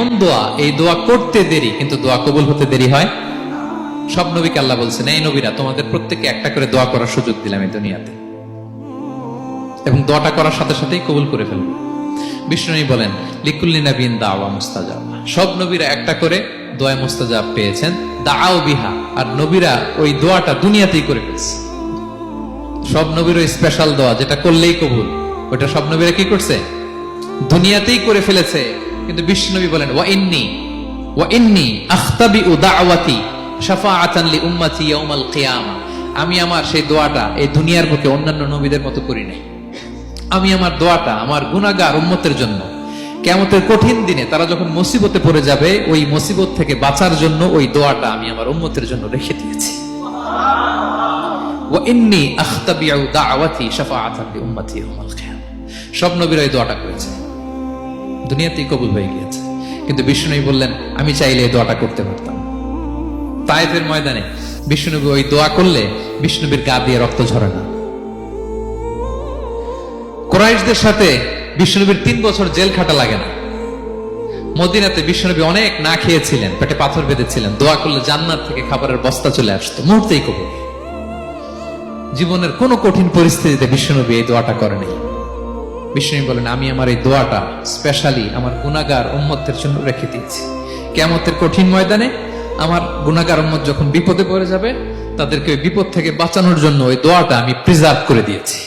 এমন দোয়া, এই দোয়া করতে দেরি কিন্তু দোয়া কবুল হতে দেরি হয়। সব নবীকে আল্লাহ বলছেন, এই নবীরা তোমাদের প্রত্যেককে একটা করে দোয়া করার সুযোগ দিলাম এই দুনিয়াতে, এবং দোয়াটা করার সাথে সাথেই কবুল করে ফেলবো। বিষ্ণু বলেন লিকুল্লি নবীন দাওয়া মুস্তাজাব, সব নবীরা একটা করে দোয়া মুস্তাজাব পেয়েছেন। দাআও বিহা, আর নবীরা ওই দোয়াটা দুনিয়াতেই করে ফেলছে। সব নবীর ওই স্পেশাল দোয়া যেটা করলেই কবুল, ওটা সব নবীরা কি করছে? দুনিয়াতেই করে ফেলেছে। কিন্তু বিষ্ণু বলেন ওয়া ইন্নী আখতাবিউ দাওয়াতি শাফাআতান লি উম্মতি ইয়াউমাল কিয়ামা, আমি আমার সেই দোয়াটা এই দুনিয়ার বুকে অন্যান্য নবীদের মতো করি নাই। আমি আমার দোয়াটা আমার গুনাহগার উম্মতের জন্য কিয়ামতের কঠিন দিনে তারা যখন মুসিবতে পড়ে যাবে, ওই মুসিবত থেকে বাঁচার জন্য ওই দোয়াটা আমি আমার উম্মতের জন্য রেখে দিয়েছি। ওয়া ইন্নী আখতাবিউ দাওয়াতি শাফাআতান লি উম্মতি ইয়াউমাল কিয়ামা, সব নবীরা এই দোয়াটা করেছে, দুনিয়াতেই কবুল হয়ে গিয়েছে। কিন্তু বিষ্ণু বললেন আমি চাইলে এই দোয়াটা করতে পারতাম। তায়েফের ময়দানে বিষ্ণুনবী ওই দোয়া করলে বিষ্ণুবীর গা দিয়ে রক্ত ঝরে না। কুরাইশদের সাথে বিষ্ণুনবীর 3 বছর জেল খাটা লাগে না। মদিনাতে বিষ্ণুনবী অনেক না খেয়েছিলেন, পেটে পাথর বেঁধেছিলেন, দোয়া করলে জান্নাত থেকে খাবারের বস্তা চলে আসতো, মুহূর্তেই কবুল। জীবনের কোন কঠিন পরিস্থিতিতে বিষ্ণুনবী এই দোয়াটা করেনি। বিষ্ণু বলেন আমি আমার এই দোয়াটা স্পেশালি আমার গুনাহগার উম্মতের জন্য রেখে দিয়েছি। কিয়ামতের কঠিন ময়দানে আমার গুনাহগার উম্মত যখন বিপদে পড়ে যাবে, তাদেরকে ওই বিপদ থেকে বাঁচানোর জন্য ওই দোয়াটা আমি প্রিজার্ভ করে দিয়েছি।